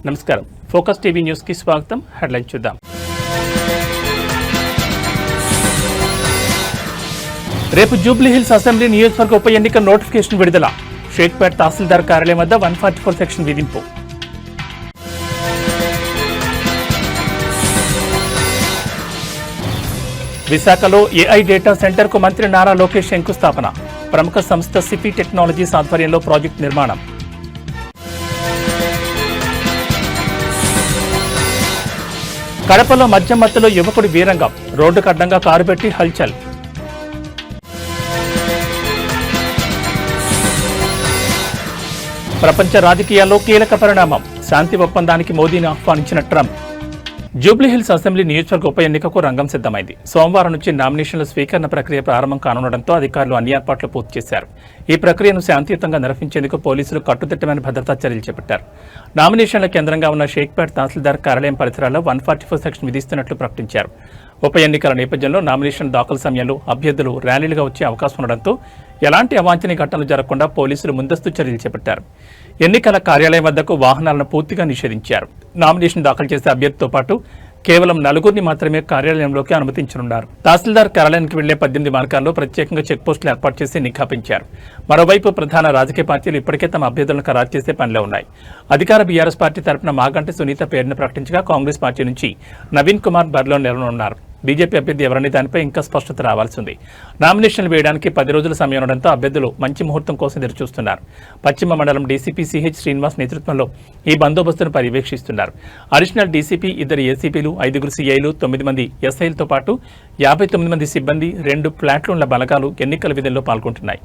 నమస్కారం. Focus TV news కి స్వాగతం. హెడ్లైన్ చూద్దాం. రేపు జూబ్లీహిల్స్ అసెంబ్లీ నియోజకవర్గ ఉప ఎన్నిక నోటిఫికేషన్ విడుదల. షేక్పేట్ తహసీల్దార్ కార్యాలయం వద్ద 144 సెక్షన్ విధింపు. విశాఖలో ఏఐ డేటా సెంటర్ కు మంత్రి నారా లోకేష్ శంకుస్థాపన. ప్రముఖ సంస్థ సిఫీ టెక్నాలజీస్ ఆధ్వర్యంలో ప్రాజెక్టు నిర్మాణం. కడపలో మద్యం మత్తులో యువకుడి వీరంగం. రోడ్డుకు అడ్డంగా కారు పెట్టి హల్చల్. ప్రపంచ రాజకీయాల్లో కీలక పరిణామం. శాంతి ఒప్పందానికి మోదీని ఆహ్వానించిన ట్రంప్. జూబ్లీహిల్స్ అసెంబ్లీ నియోజకవర్గ ఉప ఎన్నికకు రంగం సిద్ధమైంది. సోమవారం నుంచి నామినేషన్ల స్వీకరణ ప్రక్రియ ప్రారంభం కానుండటంతో అధికారులు అన్ని ఏర్పాట్లు పూర్తి చేశారు. ఈ ప్రక్రియను శాంతియుతంగా నిర్వహించేందుకు పోలీసులు కట్టుదిట్టమైన భద్రతా చర్యలు చేపట్టారు. నామినేషన్ల కేంద్రంగా ఉన్న షేక్పేట్ తహసీల్దార్ కార్యాలయం పరిసరాల్లో 144 సెక్షన్ విధిస్తున్నట్లు ప్రకటించారు. ఉప ఎన్నికల నేపథ్యంలో నామినేషన్ దాఖలు సమయంలో అభ్యర్థులు ర్యాలీలుగా వచ్చే అవకాశం ఉండడంతో ఎలాంటి అవాంఛనీయ ఘటనలు జరగకుండా పోలీసులు ముందస్తు చర్యలు చేపట్టారు. ఎన్నికల కార్యాలయం వద్దకు వాహనాలను పూర్తిగా నిషేధించారు. నామినేషన్ దాఖలు చేసే అభ్యర్థితో పాటు కేవలం 4 మాత్రమే కార్యాలయంలోకి అనుమతించనున్నారు. తహసీల్దార్ కార్యాలయానికి వెళ్లే 18 మార్గాల్లో ప్రత్యేకంగా చెక్పోస్టులు ఏర్పాటు చేసి నిఘా పెంచారు. మరోవైపు ప్రధాన రాజకీయ పార్టీలు ఇప్పటికే తమ అభ్యర్థులను ఖరారు చేసే పనిలో ఉన్నాయి. అధికార బీఆర్ఎస్ పార్టీ తరపున మాగంటి సునీత పేరును ప్రకటించగా కాంగ్రెస్ పార్టీ నుంచి నవీన్ కుమార్ బరిలో నిలవనున్నారు. బీజేపీ అభ్యర్థి ఎవరనే దానిపై ఇంకా స్పష్టత రావాల్సి ఉంది. నామినేషన్లు వేయడానికి 10 రోజుల సమయం ఉండడంతో అభ్యర్థులు మంచి ముహూర్తం కోసం ఎదురుచూస్తున్నారు. పశ్చిమ మండలం డీసీపీ సిహెచ్ శ్రీనివాస్ నేతృత్వంలో ఈ బందోబస్తును పర్యవేక్షిస్తున్నారు. అడిషనల్ డీసీపీ, 2 ఏసీపీలు, 5 సీఐలు, 9 మంది ఎస్ఐలతో పాటు 59 మంది సిబ్బంది, 2 ప్లాటూన్ల బలగాలు ఎన్నికల విధుల్లో పాల్గొంటున్నాయి.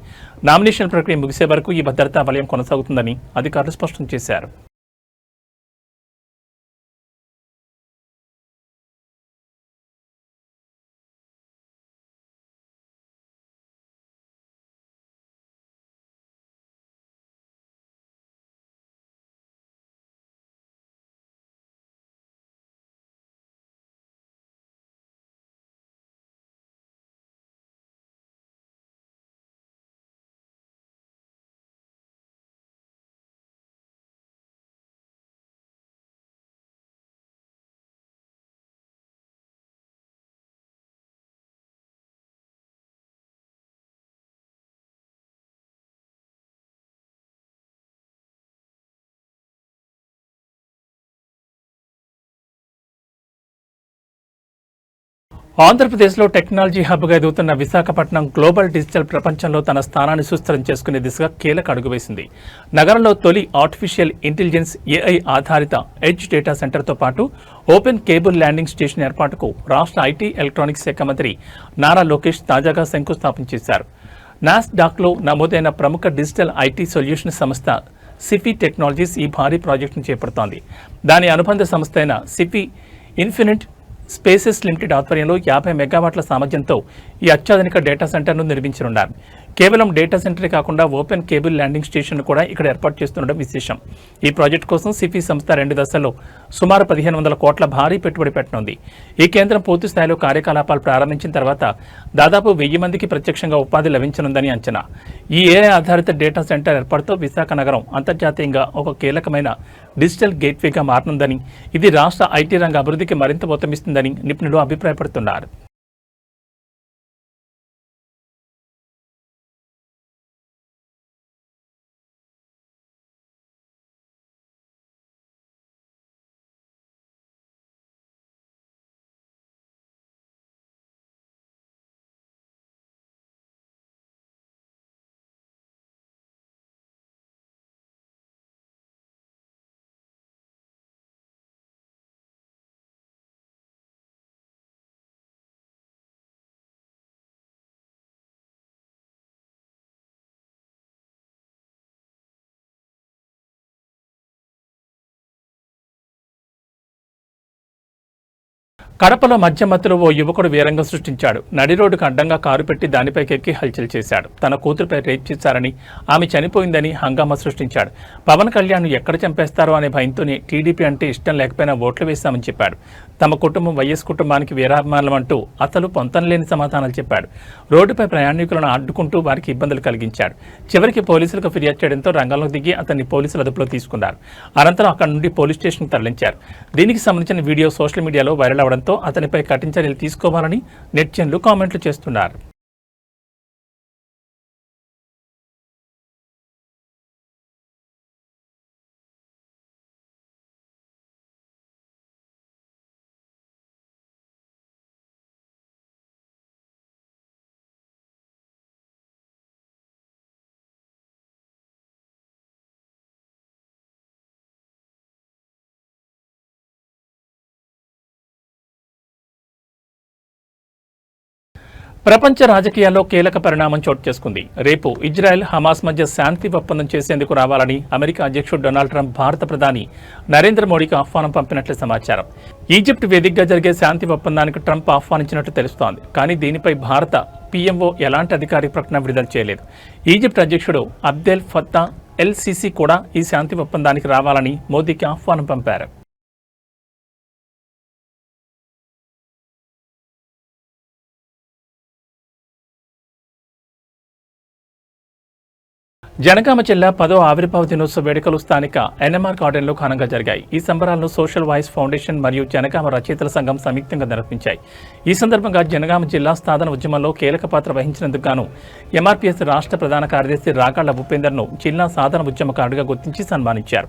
నామినేషన్ ప్రక్రియ ముగిసే వరకు ఈ భద్రతా వలయం కొనసాగుతుందని అధికారులు స్పష్టం చేశారు. ఆంధ్రప్రదేశ్లో టెక్నాలజీ హబ్గా ఎదుగుతున్న విశాఖపట్నం గ్లోబల్ డిజిటల్ ప్రపంచంలో తన స్థానాన్ని సుస్థిరం చేసుకునే దిశగా కీలక అడుగు వేసింది. నగరంలో తొలి ఆర్టిఫిషియల్ ఇంటెలిజెన్స్ ఏఐ ఆధారిత ఎడ్జ్ డేటా సెంటర్తో పాటు ఓపెన్ కేబుల్ ల్యాండింగ్ స్టేషన్ ఏర్పాటుకు రాష్ట్ర ఐటీ ఎలక్ట్రానిక్స్ శాఖ మంత్రి నారా లోకేష్ తాజాగా శంకుస్థాపన చేశారు. నాస్డాక్లో నమోదైన ప్రముఖ డిజిటల్ ఐటీ సొల్యూషన్ సంస్థ సిఫీ టెక్నాలజీస్ ఈ భారీ ప్రాజెక్టును చేపడుతోంది. దాని అనుబంధ సంస్థ అయిన సిఫీ ఇన్ఫినిట్ స్పేసెస్ లిమిటెడ్ ఆధ్వర్యంలో 50 మెగావాట్ల సామర్థ్యంతో ఈ అత్యాధునిక డేటా సెంటర్ను నిర్మించనున్నారు. కేవలం డేటా సెంటరే కాకుండా ఓపెన్ కేబుల్ ల్యాండింగ్ స్టేషన్ కూడా ఇక్కడ ఏర్పాటు చేస్తుండడం విశేషం. ఈ ప్రాజెక్టు కోసం సిఫీ సంస్థ 2 దశల్లో సుమారు 1500 కోట్ల భారీ పెట్టుబడి పెట్టనుంది. ఈ కేంద్రం పూర్తి స్థాయిలో కార్యకలాపాలు ప్రారంభించిన తర్వాత దాదాపు 1000 మందికి ప్రత్యక్షంగా ఉపాధి లభించనుందని అంచనా. ఈ ఏఐ ఆధారిత డేటా సెంటర్ ఏర్పాటుతో విశాఖ నగరం అంతర్జాతీయంగా ఒక కీలకమైన డిజిటల్ గేట్వేగా మారనుందని, ఇది రాష్ట్ర ఐటీ రంగ అభివృద్ధికి మరింత ఊతమిస్తుందని నిపుణులు అభిప్రాయపడుతున్నారు. కడపలో మద్యం మత్తులో ఓ యువకుడు వీరంగం సృష్టించాడు. నడి రోడ్డుకు అడ్డంగా కారు పెట్టి దానిపైకెక్కి హల్చల్ చేశాడు. తన కూతురుపై రేప్ చేశారని, ఆమె చనిపోయిందని హంగామా సృష్టించాడు. పవన్ కళ్యాణ్ ఎక్కడ చంపేస్తారో అనే భయంతోనే టీడీపీ అంటే ఇష్టం లేకపోయినా ఓట్లు వేశామని చెప్పాడు. తమ కుటుంబం వైఎస్ కుటుంబానికి వీరాభిమానులు అంటూ అతను పొంతనలేని సమాధానాలు చెప్పాడు. రోడ్డుపై ప్రయాణికులను అడ్డుకుంటూ వారికి ఇబ్బందులు కలిగించాడు. చివరికి పోలీసులకు ఫిర్యాదు చేయడంతో రంగంలోకి దిగి అతన్ని పోలీసులు అదుపులో తీసుకున్నారు. అనంతరం అక్కడి నుండి పోలీస్ స్టేషన్కు తరలించారు. దీనికి సంబంధించిన వీడియో సోషల్ మీడియాలో వైరల్ అవడంతో అతనిపై కఠిన చర్యలు తీసుకోవాలని నెటిజన్లు కామెంట్లు చేస్తున్నారు. ప్రపంచ రాజకీయాల్లో కీలక పరిణామం చోటు చేసుకుంది. రేపు ఇజ్రాయెల్ హమాస్ మధ్య శాంతి ఒప్పందం చేసేందుకు రావాలని అమెరికా అధ్యక్షుడు డొనాల్డ్ ట్రంప్ భారత ప్రధాని నరేంద్ర మోడీకి ఆహ్వానం పంపినట్లు సమాచారం. ఈజిప్ట్ వేదికగా జరిగే శాంతి ఒప్పందానికి ట్రంప్ ఆహ్వానించినట్టు తెలుస్తోంది. కానీ దీనిపై భారత పీఎంఓ ఎలాంటి అధికారిక ప్రకటన విడుదల చేయలేదు. ఈజిప్ట్ అధ్యక్షుడు అబ్దెల్ ఫత్తా ఎల్ సిసి కూడా ఈ శాంతి ఒప్పందానికి రావాలని మోదీకి ఆహ్వానం పంపారు. జనగామ జిల్లా 10వ ఆవిర్భావ దినోత్సవ వేడుకలు స్థానిక ఎన్ఎంఆర్ గార్డెన్లో ఘనంగా జరిగాయి. ఈ సంబరాలను సోషల్ వాయిస్ ఫౌండేషన్ మరియు జనగామ రచయితల సంఘం సంయుక్తంగా నిర్వహించాయి. ఈ సందర్భంగా జనగామ జిల్లా స్థాపన ఉద్యమంలో కీలక పాత్ర వహించినందుకు గాను ఎంఆర్పీఎస్ రాష్ట్ర ప్రధాన కార్యదర్శి రాకాళ్ల భూపేందర్ను జిల్లా సాధన ఉద్యమకారుడిగా గుర్తించి సన్మానించారు.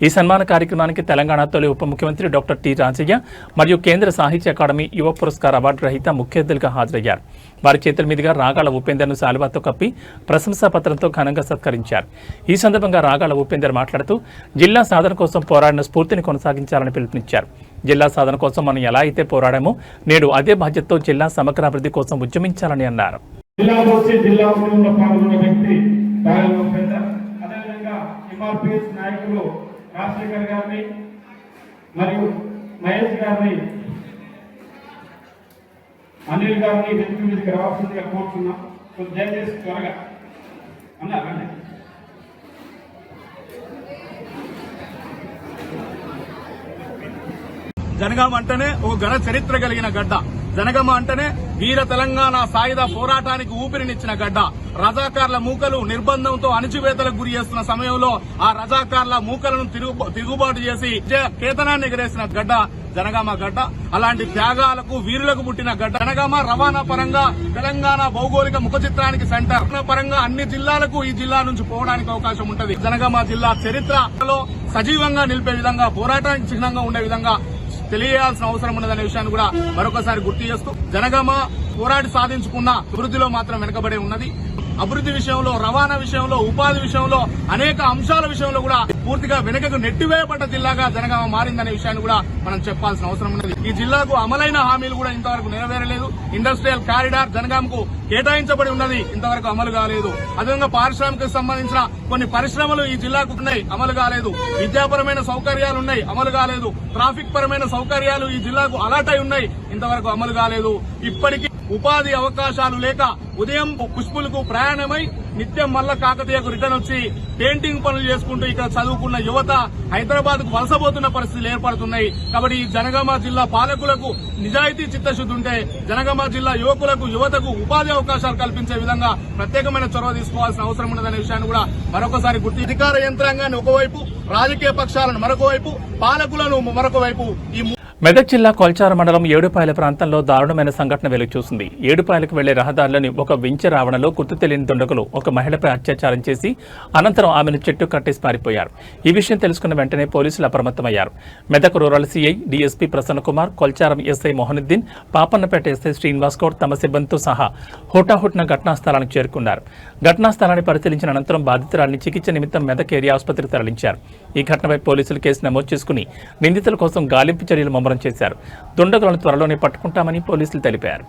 ఈ సన్మాన కార్యక్రమానికి తెలంగాణ తొలి ఉప ముఖ్యమంత్రి డాక్టర్ టి రాజయ్య మరియు కేంద్ర సాహిత్య అకాడమీ యువ పురస్కార్ అవార్డు గ్రహీత ముఖ్య అతిథులుగా హాజరయ్యారు. వారి చేతుల మీదుగా రాగాళ్ల ఉపేందర్ను శాలువాతో కప్పి ప్రశంసా పత్రంతో ఘనంగా సత్కరించారు. ఈ సందర్భంగా రాగాళ్ల ఉపేందర్ మాట్లాడుతూ జిల్లా సాధన కోసం పోరాడిన స్ఫూర్తిని కొనసాగించాలని పిలుపునిచ్చారు. జిల్లా సాధన కోసం మనం ఎలా అయితే పోరాడామో నేడు అదే బాధ్యతతో జిల్లా సమగ్రాభివృద్ధి కోసం ఉద్యమించాలని అన్నారు. అనిల్ గారిని వెనుక మీదకి రావాల్సిందిగా కోరుతున్నాం. దయచేసి త్వరగా అన్నారండి. జనగామ అంటేనే ఒక ఘన చరిత్ర కలిగిన గడ్డ. జనగామ అంటేనే వీర తెలంగాణ సాయుధ పోరాటానికి ఊపిరినిచ్చిన గడ్డ. రజాకార్ల మూకలు నిర్బంధంతో అణిచివేతలకు గురి చేస్తున్న సమయంలో ఆ రజాకార్ల మూకలను తిరుగుబాటు చేసి కేతనాన్ని ఎగరేసిన గడ్డ జనగామ గడ్డ. అలాంటి త్యాగాలకు వీరులకు పుట్టిన గడ్డ జనగామ. రవాణా పరంగా తెలంగాణ భౌగోళిక ముఖ చిత్రానికి సెంటర్. పరంగా అన్ని జిల్లాలకు ఈ జిల్లా నుంచి పోవడానికి అవకాశం ఉంటుంది. జనగామ జిల్లా చరిత్రలో సజీవంగా నిలిపే విధంగా, పోరాటానికి చిహ్నంగా ఉండే విధంగా తెలియాల్సిన అవసరం ఉన్నదనే విషయాన్ని కూడా మరొకసారి గుర్తు చేస్తూ, జనగామ పోరాడి సాధించుకున్న అభివృద్ధిలో మాత్రం వెనుకబడే ఉన్నది. అభివృద్ధి విషయంలో, రవాణా విషయంలో, ఉపాధి విషయంలో, అనేక అంశాల విషయంలో కూడా పూర్తిగా వెనుకకు నెట్టివేయబడ్డ జిల్లాగా జనగామ మారిందనే విషయాన్ని కూడా మనం చెప్పాల్సిన అవసరం ఉన్నది. ఈ జిల్లాకు అమలైన హామీలు కూడా ఇంతవరకు నెరవేరలేదు. ఇండస్ట్రియల్ కారిడార్ జనగామకు కేటాయించబడి ఉన్నది, ఇంతవరకు అమలు కాలేదు. అదేవిధంగా పారిశ్రామికకు సంబంధించిన కొన్ని పరిశ్రమలు ఈ జిల్లాకు ఉన్నాయి, అమలు కాలేదు. విద్యాపరమైన సౌకర్యాలు ఉన్నాయి, అమలు కాలేదు. ట్రాఫిక్ పరమైన సౌకర్యాలు ఈ జిల్లాకు అలాట్ అయి ఉన్నాయి, ఇంతవరకు అమలు కాలేదు. ఇప్పటికీ ఉపాధి అవకాశాలు లేక ఉదయం పుష్పులకు ప్రయాణమై నిత్యం మల్ల కాకతీయకు రిటర్న్ వచ్చి పెయింటింగ్ పనులు చేసుకుంటూ ఇక్కడ చదువుకున్న యువత హైదరాబాద్ కు వలసపోతున్న పరిస్థితులు ఏర్పడుతున్నాయి. కాబట్టి ఈ జనగామ జిల్లా పాలకులకు నిజాయితీ చిత్తశుద్ధి ఉంటే జనగామ జిల్లా యువకులకు, యువతకు ఉపాధి అవకాశాలు కల్పించే విధంగా ప్రత్యేకమైన చొరవ తీసుకోవాల్సిన అవసరం ఉన్నదనే విషయాన్ని కూడా మరొకసారి గుర్తు. అధికార యంత్రాంగాన్ని ఒకవైపు, రాజకీయ పక్షాలను మరొక వైపు, పాలకులను మరొక వైపు ఈ మెదక్ జిల్లా కొల్చార మండలం ఏడుపాయల ప్రాంతంలో దారుణమైన సంఘటన వెలుగుచూసింది. ఏడుపాయలకు వెళ్లే రహదారులని ఒక వెంచర్ ఆవరణలో గుర్తు తెలియని దుండగులు ఒక మహిళపై అత్యాచారం చేసి అనంతరం ఆమెను చెట్టు కట్టేసి పారిపోయారు. ఈ విషయం తెలుసుకున్న వెంటనే పోలీసులు అప్రమత్తమయ్యారు. Medak rural CI DSP Prasanna Kumar, Kolcharam SI Mohanuddin, Papannapeta SI Srinivas Goud తమ సిబ్బందితో సహా హుటాహుటిన ఘటనా స్థలానికి చేరుకున్నారు. ఘటనా స్థలాన్ని పరిశీలించిన అనంతరం బాధితురాలిని చికిత్స నిమిత్తం మెదక్ ఏరియా ఆసుపత్రికి తరలించారు. ఈ ఘటనపై పోలీసులు కేసు నమోదు చేసుకుని నిందితుల కోసం గాలింపు చర్యలు చేశారు. దుండగులను త్వరలోనే పట్టుకుంటామని పోలీసులు తెలిపారు.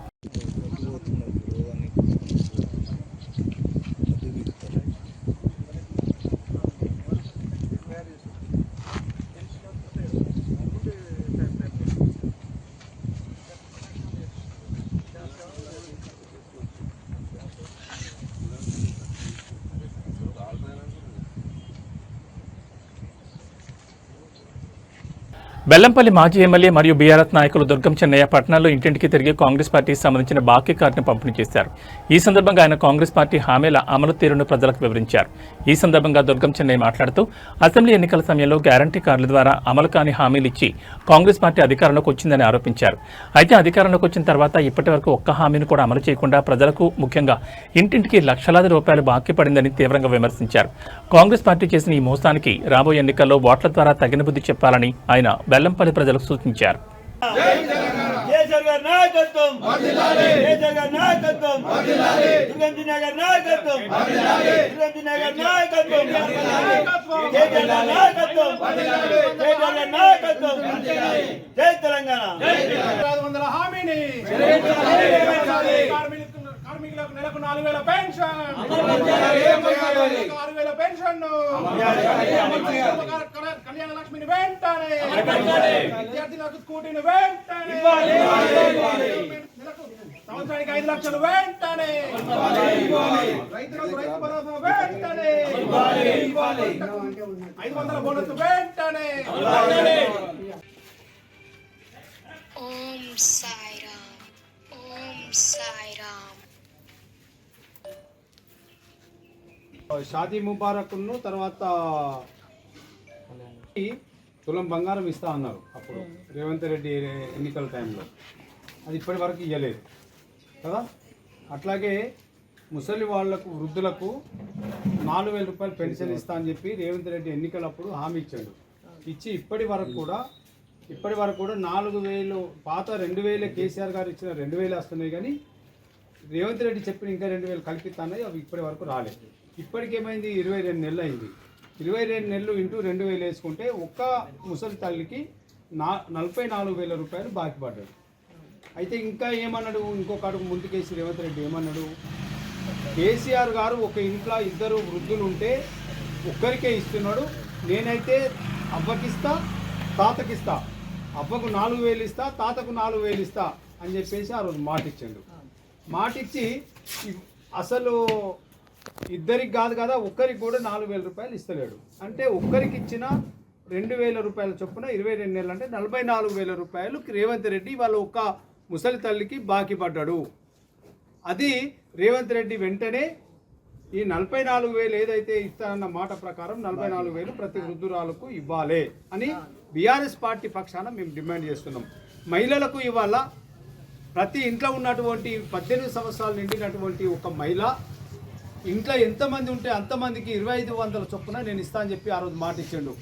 బెల్లంపల్లి మాజీ ఎమ్మెల్యే మరియు బీఆర్ఎస్ నాయకులు దుర్గం చెన్నయ్య పట్టణంలో ఇంటింటికి తిరిగి కాంగ్రెస్ పార్టీకి సంబంధించిన బాకీ కార్డును పంపిణీ చేశారు. ఈ సందర్భంగా ఆయన కాంగ్రెస్ పార్టీ హామీల అమలు తీరును ప్రజలకు వివరించారు. ఈ సందర్భంగా దుర్గం చెన్నయ్య మాట్లాడుతూ అసెంబ్లీ ఎన్నికల సమయంలో గ్యారంటీ కార్డుల ద్వారా అమలు కాని హామీలు ఇచ్చి కాంగ్రెస్ పార్టీ అధికారంలోకి వచ్చిందని ఆరోపించారు. అయితే అధికారంలోకి వచ్చిన తర్వాత ఇప్పటి వరకు ఒక్క హామీని కూడా అమలు చేయకుండా ప్రజలకు ముఖ్యంగా ఇంటింటికి లక్షలాది రూపాయలు బాకీ పడిందని తీవ్రంగా విమర్శించారు. కాంగ్రెస్ పార్టీ చేసిన ఈ మోసానికి రాబోయే ఎన్నికల్లో ఓట్ల ద్వారా తగిన బుద్ధి చెప్పాలని ఆయన బెల్లంపల్లి ప్రజలకు సూచించారు. కార్మికులకు నెలకు 4,000 పెన్షన్, 6,000 పెన్షన్, కళ్యాణ లక్ష్మిని వెంటనే, విద్యార్థులకు స్కూటీని వెంటనే, సంవత్సరానికి 5 లక్షలు వెంటనే, రైతులకు రైతు భరోసా వెంటనే, 500 బోనస్ వెంటనే. ఓం సాయిరామ్, ఓం సాయిరామ్. షాదీ ముబారక్ను తర్వాత తులం బంగారం ఇస్తా అన్నారు అప్పుడు రేవంత్ రెడ్డి ఎన్నికల టైంలో. అది ఇప్పటి వరకు ఇవ్వలేదు కదా. అట్లాగే ముసలి వాళ్లకు వృద్ధులకు 4,000 రూపాయలు పెన్షన్ ఇస్తా అని చెప్పి రేవంత్ రెడ్డి ఎన్నికలప్పుడు హామీ ఇచ్చాడు. ఇచ్చి ఇప్పటి వరకు కూడా 4,000 పాత 2,000 కేసీఆర్ గారు ఇచ్చిన 2,000 వస్తున్నాయి, కానీ రేవంత్ రెడ్డి చెప్పిన ఇంకా 2,000 కల్పిస్తున్నాయి. అవి ఇప్పటి వరకు రాలేదు. ఇప్పటికేమైంది, 22 నెలలు అయింది. 22 నెలలు ఇంటూ 2,000 వేసుకుంటే ఒక్క ముసలి తల్లికి 44,000 రూపాయలు బాకీ పడ్డాడు. అయితే ఇంకా ఏమన్నాడు, ఇంకొక అడుగు ముందుకేసి రేవంత్ రెడ్డి ఏమన్నాడు, కేసీఆర్ గారు ఒక ఇంట్లో 2 వృద్ధులు ఉంటే ఒక్కరికే ఇస్తున్నాడు, నేనైతే అవ్వకిస్తా తాతకిస్తా, అవ్వకు 4,000 ఇస్తా తాతకు 4,000 ఇస్తా అని చెప్పేసి ఆ రోజు మాటిచ్చాడు. మాటిచ్చి అసలు ఇద్దరికి కాదు కదా, ఒక్కరికి కూడా 4,000 రూపాయలు ఇస్తలేడు. అంటే ఒక్కరికి ఇచ్చిన 2,000 రూపాయల చొప్పున 22 నెలలు అంటే 44,000 రూపాయలు రేవంత్ రెడ్డి వాళ్ళ ఒక్క ముసలి తల్లికి బాకీ పడ్డాడు. అది రేవంత్ రెడ్డి వెంటనే ఈ 44,000 ఏదైతే ఇస్తానన్న మాట ప్రకారం 44,000 ప్రతి వృద్ధురాలకు ఇవ్వాలి అని బీఆర్ఎస్ పార్టీ పక్షాన మేము డిమాండ్ చేస్తున్నాం. మహిళలకు ఇవాళ ప్రతి ఇంట్లో ఉన్నటువంటి 18 సంవత్సరాలు నిండినటువంటి ఒక మహిళ ఇంట్లో ఎంతమంది ఉంటే అంతమందికి 2,500 చొప్పున నేను ఇస్తా అని చెప్పి ఆ రోజు మాట ఇచ్చాడు.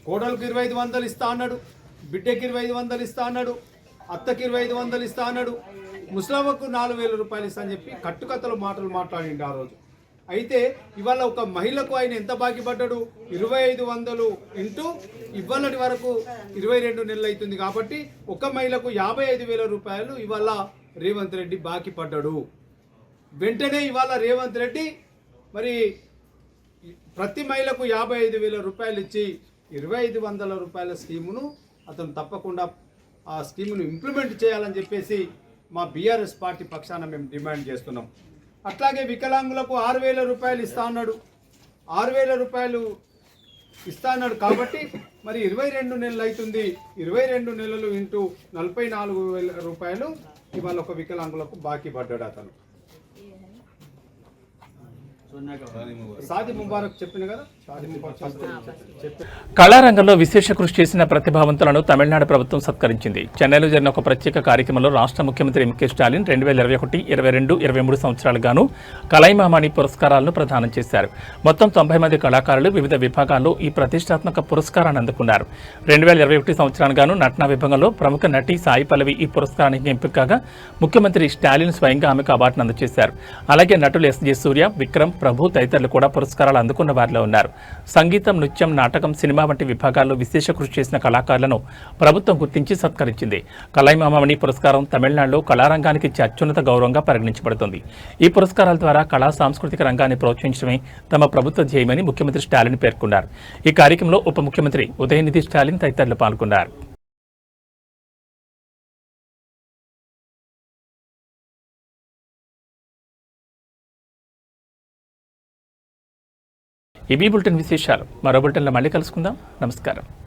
కోడలకు 2,500 ఇస్తా అన్నాడు, బిడ్డకి 2,500 ఇస్తా అన్నాడు, అత్తకి 2,500 ఇస్తా అన్నాడు, ముస్లామకు 4,000 రూపాయలు ఇస్తా అని చెప్పి కట్టుకథలు మాటలు మాట్లాడిండు ఆ రోజు. అయితే ఇవాళ ఒక మహిళకు ఆయన ఎంత బాకీ పడ్డాడు, 2,500 ఇంటూ ఇవాళటి వరకు 22 నెలలు అవుతుంది. కాబట్టి ఒక మహిళకు 55,000 రూపాయలు ఇవాళ రేవంత్ రెడ్డి బాకీ పడ్డాడు. వెంటనే ఇవాళ రేవంత్ రెడ్డి మరి ప్రతి మహిళకు 55,000 రూపాయలు ఇచ్చి 2,500 రూపాయల స్కీమును అతను తప్పకుండా ఆ స్కీమును ఇంప్లిమెంట్ చేయాలని చెప్పేసి మా బీఆర్ఎస్ పార్టీ పక్షాన మేము డిమాండ్ చేస్తున్నాం. అట్లాగే వికలాంగులకు 6,000 రూపాయలు ఇస్తా అన్నాడు, 6,000 రూపాయలు ఇస్తా అన్నాడు. కాబట్టి మరి 22 నెలలు అవుతుంది, 22 నెలలు ఇంటూ 44,000 రూపాయలు ఇవాళ ఒక వికలాంగులకు బాకీ పడ్డాడు అతను. షాదీ ముబారక్ చెప్పిన కదా, షాదీ ముబారక్ కళారంగంలో విశేష కృషి చేసిన ప్రతిభావంతులను తమిళనాడు ప్రభుత్వం సత్కరించింది. చెన్నైలో జరిగిన ఒక ప్రత్యేక కార్యక్రమంలో రాష్ట్ర ముఖ్యమంత్రి ఎంకే స్టాలిన్ 2021, 22, 23 సంవత్సరాలుగాను కలైమామణి పురస్కారాలను ప్రదానం చేశారు. మొత్తం 90 మంది కళాకారులు వివిధ విభాగాల్లో ఈ ప్రతిష్టాత్మక పురస్కారాన్ని అందుకున్నారు. 2021 సంవత్సరానికి నటన విభాగంలో ప్రముఖ నటి సాయి పల్లవి ఈ పురస్కారానికి ఎంపిక కాగా ముఖ్యమంత్రి స్టాలిన్ స్వయంగా ఆమెకు అవార్డును అందజేశారు. అలాగే నటులు ఎస్.జె. సూర్య, విక్రమ్, ప్రభు తదితరులు కూడా పురస్కారాలు అందుకున్న వారిలో ఉన్నారు. సంగీతం, నృత్యం, నాటకం, సినిమా వంటి విభాగాల్లో విశేష కృషి చేసిన కళాకారులను ప్రభుత్వం గుర్తించి సత్కరించింది. కలైమామణి పురస్కారం తమిళనాడులో కళారంగానికి ఇచ్చే అత్యున్నత గౌరవంగా పరిగణించబడుతుంది. ఈ పురస్కారాల ద్వారా కళా సాంస్కృతిక రంగాన్ని ప్రోత్సహించడమే తమ ప్రభుత్వ ధ్యేయమని ముఖ్యమంత్రి స్టాలిన్ పేర్కొన్నారు. ఈ కార్యక్రమంలో ఉప ముఖ్యమంత్రి ఉదయనిధి స్టాలిన్ తదితరులు పాల్గొన్నారు. ఈ బులెటిన్ విశేషాలు మరో బులెటిన్లో మళ్ళీ కలుసుకుందాం. నమస్కారం.